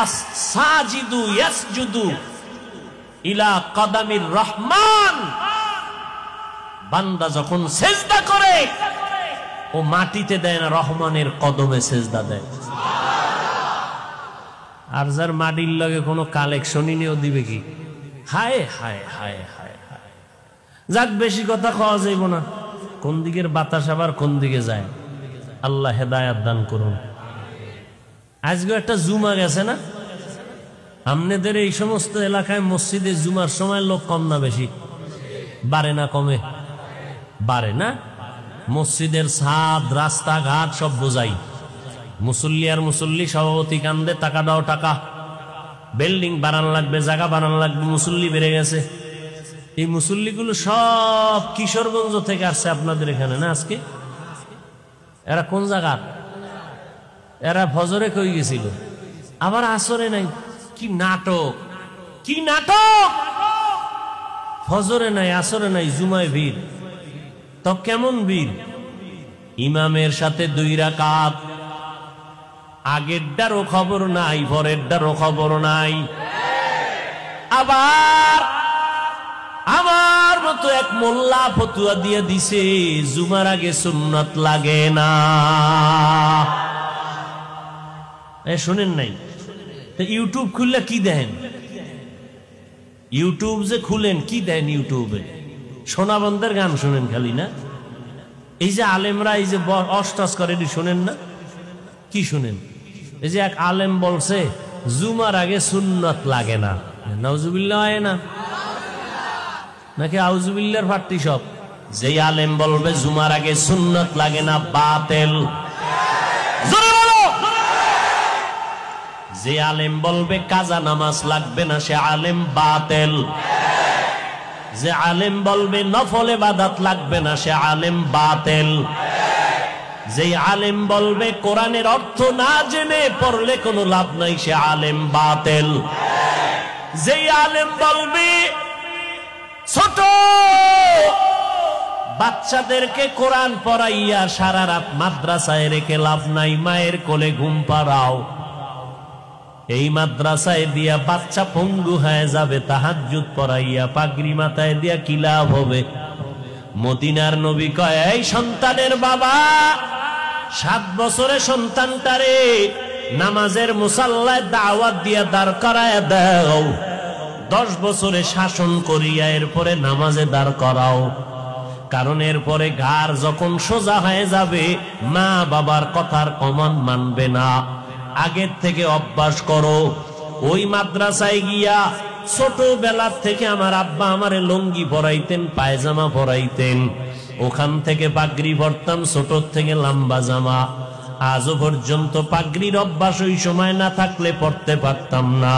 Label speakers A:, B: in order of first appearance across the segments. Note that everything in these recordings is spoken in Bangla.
A: আস-সাজিদু ইয়াসজুদু ইলা কদামির রহমান, বান্দা যখন সেজদা করে ও মাটিতে দেয় না, রহমানের কদমে সেজদা দেয়। আর যার মাটির লগে কোনো কালেকশনই নেই, ও দিবে কি? হায় হায় হায় হায় হায়। যাক, বেশি কথা খাওয়া যাইব না। কোন দিকের বাতাস আবার কোন দিকে যায়, আল্লাহ হেদায়াত দান করুন। আজকে একটা জুমা গেছে না, আপনাদের এই সমস্ত এলাকায় মসজিদে জুমার সময় লোক কম না বেশি? বাড়ে না কমে? বাড়ে না। মসজিদের ছাদ রাস্তাঘাট সব বোঝাই, মুসল্লি আর মুসল্লি, সভাপতি কান্দে টাকা দাও টাকা, বিল্ডিং বানানো লাগবে, জায়গা বানানো লাগবে, মুসল্লি বেড়ে গেছে। এই মুসল্লিগুলো সব কিশোরগঞ্জ থেকে আসছে আপনাদের এখানে না আজকে? এরা কোন জায়গা? এরা ফজরে কই গেছিল, আবার আসরে নাই। কি নাটক, কি নাটক! ফজরে নাই, আসরে নাই, জুমায় ভিড়। তো কেমন ভিড়? ইমামের সাথে 2 রাকাত, আগেরটারও খবর নাই, পরেরটারও খবর নাই। আবার আমার মতো এক মোল্লা ফতুয়া দিয়ে দিছে জুমার আগে সুন্নত লাগে না। শুনেন নাই? ইউটিউব খুললে কি দেখেন? ইউটিউব যে খুলেন কি দেন ইউটিউবে? সোনা বন্ধের গান শুনেন খালি না? এই যে আলেমরা এই যে অষ্টাস করে, শোনেন না? কি শুনেন? এই যে এক আলেম বলছে জুমার আগে সুন্নত লাগে না। নাউজুবিল্লাহ হয় না নাকি আউজুবিল্লাহর ফাটতি সব? যেই আলেম বলবে জুমার আগে সুন্নত লাগে না, বাতিল। জোরে বলো। যে আলেম বলবে কাজা নামাজ লাগবে না, সে আলেম বাতিল। যে আলেম বলবে নফল ইবাদত লাগবে না, সে আলেম বাতিল। যে আলেম বলবে কোরআনের অর্থ না জেনে পড়লে কোনো লাভ নাই, সে আলেম বাতিল। যে আলেম বলবে ছোট বাচ্চাদেরকে কোরআন পড়াইয়া সারা রাত মাদ্রাসায় রেখে লাভ নাই, মায়ের কোলে ঘুম পাড়াও। এই মাদ্রাসায় দিয়া বাচ্চা পঙ্গু হয়ে যাবে, তাহাজ্জুদ পড়াইয়া পাগড়ি মাথায় দিয়া কি লাভ হবে? মদিনার নবী কয়, এই সন্তানের বাবা, 7 বছরে সন্তানটারে নামাজের মুসাল্লায় দাওয়াত দিয়া দাঁড় করায় দাও, 10 বছরে শাসন করিয়া এরপরে নামাজে দাঁড় করাও। কারণ এরপরে ঘাড় যখন সোজা হয়ে যাবে, মা বাবার কথার কমান মানবে না। আগের থেকে অভ্যাস করো। ওই মাদ্রাসায় গিয়া ছোটবেলার থেকে আমার আব্বা আমারে লুঙ্গি পরাইতেন, পায়জামা পরাইতেন, ওখান থেকে পাগড়ি পরতাম, ছোট থেকে লম্বা জামা। আজও পর্যন্ত পাগড়ির অভ্যাস ওই সময় না থাকলে পড়তে পারতাম না।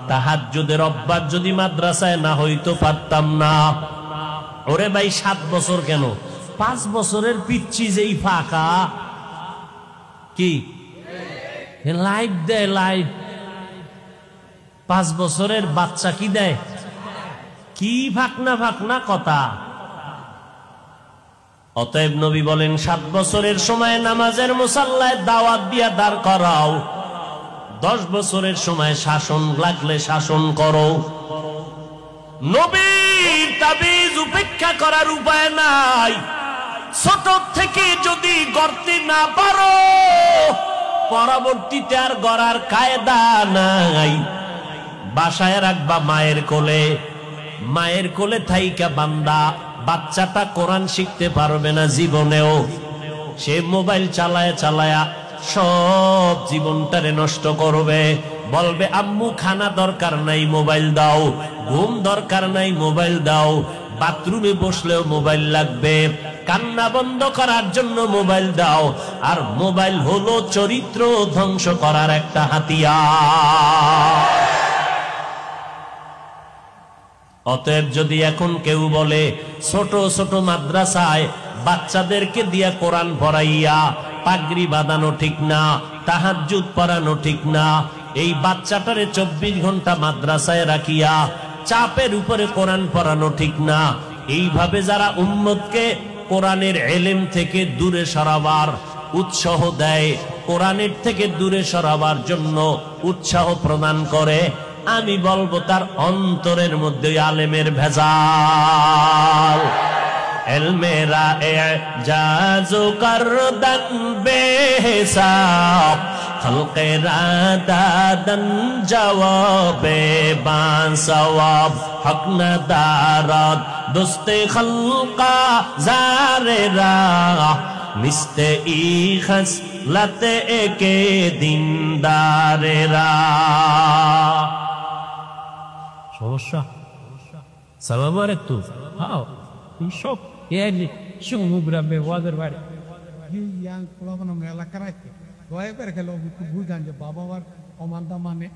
A: তাহাজ্জুদের অভ্যাস যদি মাদ্রাসায় না হইতো পারতাম না। ওরে ভাই, 7 বছর কেন, 5 বছরের পিচ্ছি যেই ফাঁকা, কি লাইভ দেয়, লাইভ। 5 বছরের বাচ্চা কি দেয়? কি ফাঁকনা ফাঁকনা কথা। অতএব নবী বলেন 7 বছরের সময় নামাজের মুসাল্লায় দাওয়াত দিয়া দাঁড় করাও, 10 বছরের সময় শাসন লাগলে শাসন করো। নবীর তাবিজ উপেক্ষা করার উপায় নাই। ছোট থেকে যদি গড়তে না পারো, পরবর্তীতে আর গড়ার কায়দা নাই। বাসায় রাখবা মায়ের কোলে, মায়ের কোলে থাইকা বান্দা বাচ্চাটা কোরআন শিখতে পারবে না জীবনেও। সে মোবাইল চালায়া চালায়া সব জীবনটারে নষ্ট করবে। বলবে আম্মু খানা দরকার নাই, মোবাইল দাও। ঘুম দরকার নাই, মোবাইল দাও। বাথরুমে বসলেও মোবাইল লাগবে। কান্না বন্ধ করার জন্য মোবাইল দাও। আর মোবাইল হলো চরিত্র ধ্বংস করার একটা হাতিয়ার। অতএব যদি এখন কেউ বলে ছোট ছোট মাদ্রাসায় বাচ্চাদেরকে দিয়া কোরআন পড়াইয়া পাগড়ি বাঁধানো ঠিক না, তাহাজ্জুদ পড়ানো ঠিক না, এই বাচ্চাটারে 24 ঘন্টা মাদ্রাসায় রাখিয়া চাপের উপরে কোরআন পড়ানো ঠিক না, এইভাবে যারা উম্মতকে কোরআনের ইলম থেকে দূরে সরাবার উৎসাহ দেয়, কোরআনের থেকে দূরে সরাবার জন্য উৎসাহ প্রদান করে, আমি বলবো তার অন্তরের মধ্যে আলেমের ভেজাল। এলমেরা এজাজু করদান বেহিসাব, খলকেরা দাদান জওয়াবে বাসওয়াব, হক না দারাত দোস্তে খলকা জারেরা, মিস্তে ই খসলতে একে দিনদারেরা। সমস্যা সাবাবার একটু
B: হাও সব এলি সমুগ্রামে ওয়াদের বাড়ি
C: ইয়াং পোলাপান এলাকার আছে দয়া করে খেলো বুঝান যে বাবা মার অমানতা মানে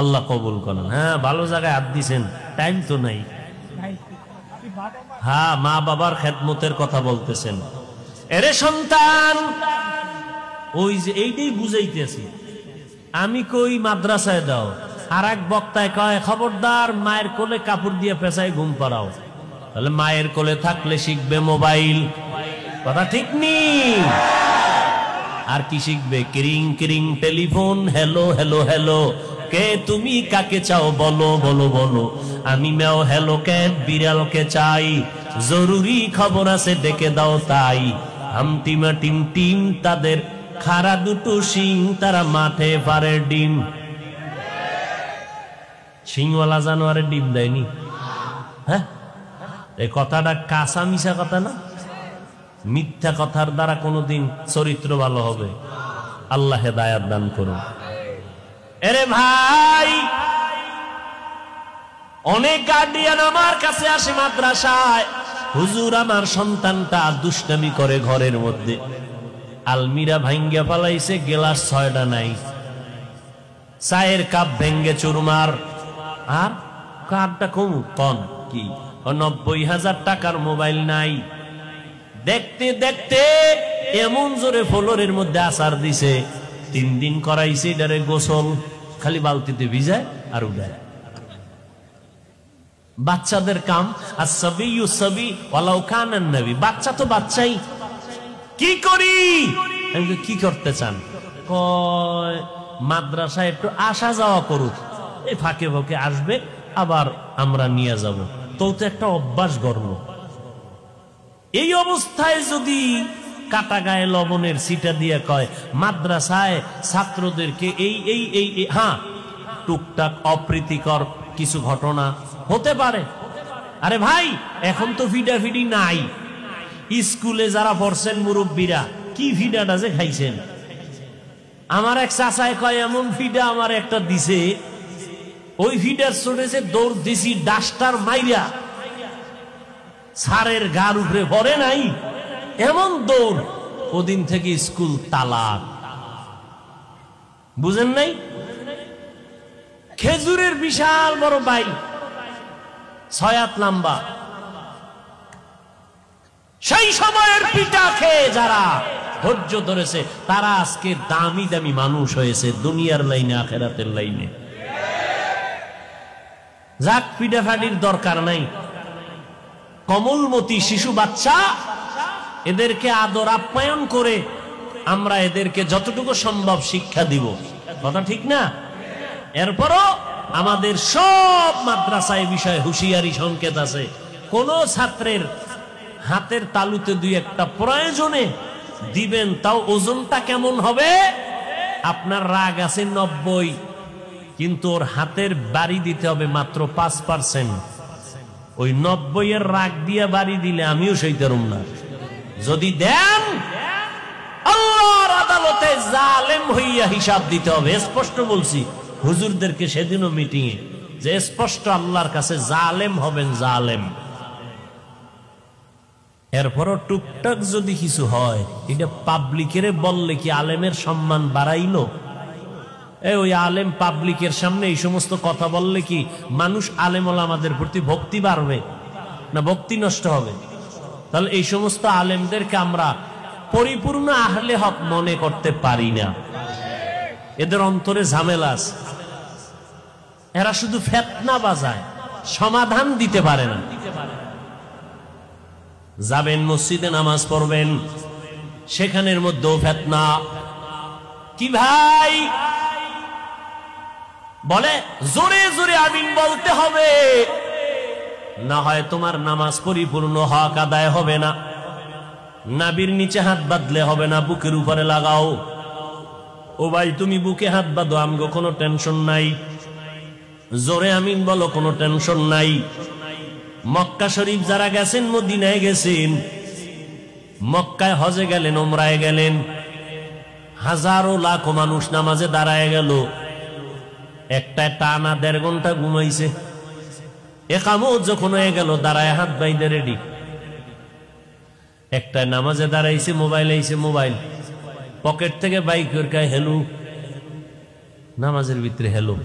A: আল্লাহ কবুল করেন। হ্যাঁ, ভালো জায়গায় হাত দিছেন, টাইম তো নাই। হ্যাঁ, মা বাবার খেদমতের কথা বলতেছেন। এরে সন্তান, ওই যে এইটাই বুঝাইতেছি আমি, কই মাদ্রাসায় দাও, আর এক বক্তায় কয় খবরদার মায়ের কোলে কাপড় দিয়ে পেঁচায় ঘুম পাড়াও। তাহলে মায়ের কোলে থাকলে শিখবে মোবাইল, কথা ঠিক নেই। আর কি শিখবে? কিরিং কিরিং টেলিফোন, হ্যালো হ্যালো হ্যালো, কে তুমি কাকে চাও বলো বলো বলো, আমি মেও হ্যালো ক্যাট বিড়ালকে চাই, জরুরি খবর আছে ডেকে দাও তাই। হামটিমা টিম টিম তাদের খাড়া দুটো শিং, তারা মাঠে পারে ডিম। শিংওয়ালা জানোয়ারের ডিম দেয়নি? হ্যাঁ, এই কথাটা কাঁচা মিশা কথা না? মিথ্যা কথার দ্বারা কোনোদিন চরিত্র ভালো হবে? আল্লাহ হেদায়াত দান করুন। এরে ভাই, অনেক গার্ডিয়ান আমার কাছে আসে মাদ্রাসায়, হুজুর আমার সন্তানটা দুষ্টামি করে ঘরের মধ্যে, আলমিরা ভাঙ্গা ফালাইছে, গ্লাস 6টা নাই, চায়ের কাপ ভেঙ্গে চুরমার, আর কারটা কমু কন কি 90,000 টাকার মোবাইল নাই। দেখতে দেখতে এমন জোরে ফ্লোরের মধ্যে আসার দিছে, 3 দিন করাইছে এটারে গোসল, খালি বালতিতে ভিজায় আর উড়ায়। বাচ্চাদের কাম, আর সবই সবই ওয়ালাউ কানান নবী, বাচ্চা তো বাচ্চাই। কি করি? কি করতে চান? কয় মাদ্রাসায় একটু আসা যাওয়া করুক, এই ফাঁকে ফাঁকে আসবে, আবার আমরা নিয়ে যাব। তো একটা অভ্যাস গড়ল। এই অবস্থায় যদি কাটা গায়ে লবণের সিটা দিয়ে কয় মাদ্রাসায় ছাত্রদেরকে এই এই এই হ্যাঁ, টুকটাক অপ্রীতিকর কিছু ঘটনা হতে পারে। আরে ভাই, এখন তো ফিডাফিডি নাই। স্কুলে যারা পড়ছেন মুরব্বীরা, কি ফিডাটা যে খাইছেন। আমার এক চাচায় কয় এমন ফিডা আমার একটা দিছে, ওই ফিডার চড়েছে দৌড় দিছি ডাস্টার মাইরা, সারের গার উপরে ভরে নাই, এমন দৌড়। ওদিন থেকে স্কুল তালাক। বুঝেন নাই? খেজুরের বিশাল বড় বাইল, 6 হাত লম্বা, সেই সময়ের পিঠা খেয়ে যারা ধৈর্য ধরেছে তারা আজকে দামি দামি মানুষ হয়েছে, দুনিয়ার লাইনে আখেরাতের লাইনে। যাক, পিঠাফাটির দরকার নাই। কমলমতি শিশু বাচ্চা, এদেরকে আদর আপ্যায়ন করে আমরা এদেরকে যতটুকু সম্ভব শিক্ষা দিব, কথা ঠিক না? এরপরও আমাদের সব মাদ্রাসায় বিষয়ে হুঁশিয়ারি সংকেত আছে। কোন ছাত্রের হাতের তালুতে 2-1টা প্রয়োজনে দিবেন, তাও ওজনটা কেমন হবে? আপনার রাগ আছে 90, কিন্তু ওর হাতের বাড়ি দিতে হবে মাত্র 5%। ওই 90-এর রাগ দিয়ে বাড়ি দিলে আমিও সইতারুম না। যদি দেন, আল্লাহর আদালতে জালেম হইয়া হিসাব দিতে হবে। স্পষ্ট বলছি হুজুরদেরকে সেদিনও মিটিংয়ে, যে স্পষ্ট আল্লাহর কাছে জালেম হবেন, জালেম। এরপরও টুকটাক যদি কিছু হয়, এটা পাবলিকের বললে কি আলেমের সম্মান বাড়াইলো? ওই আলেম পাবলিকের সামনে এই সমস্ত কথা বললে কি মানুষ আলেম ওলামাদের প্রতি ভক্তি বাড়বে না ভক্তি নষ্ট হবে? তাহলে এই সমস্ত আলেমদেরকে আমরা পরিপূর্ণ আহলে হক মনে করতে পারি না। এদের অন্তরে ঝামেলা আছে, এরা শুধু ফেতনা বাজায়, সমাধান দিতে পারে না। যাবেন মসজিদে নামাজ পড়বেন, সেখানের মধ্যেও ফেতনা, কি ভাই? বলে জোরে জোরে আমিন বলতে হবে, না হয় তোমার নামাজ পরিপূর্ণ হক আদায় হবে না। নাবির নিচে হাত বাঁধলে হবে না, বুকের উপরে লাগাও। ও ভাই তুমি বুকে হাত বাঁধো, আমগো কোনো টেনশন নাই। জোরে আমিন বলো, কোনো টেনশন নাই। মক্কা শরীফ যারা গেছেন, মদিনায় গেছেন, মক্কায় হজে গেলেন, ওমরায় গেলেন, হাজারো লাখো মানুষ নামাজে দাঁড়ায় গেল, একটা টানা 1.5 ঘন্টা ঘুমাইছে। একামত যখন হয়ে গেল, দাঁড়ায় হাত বাইদে রেডি। একটা নামাজে দাঁড়াইছে, মোবাইল আইছে, মোবাইল পকেট থেকে বাইক হেলু, নামাজের ভিতরে হেলো।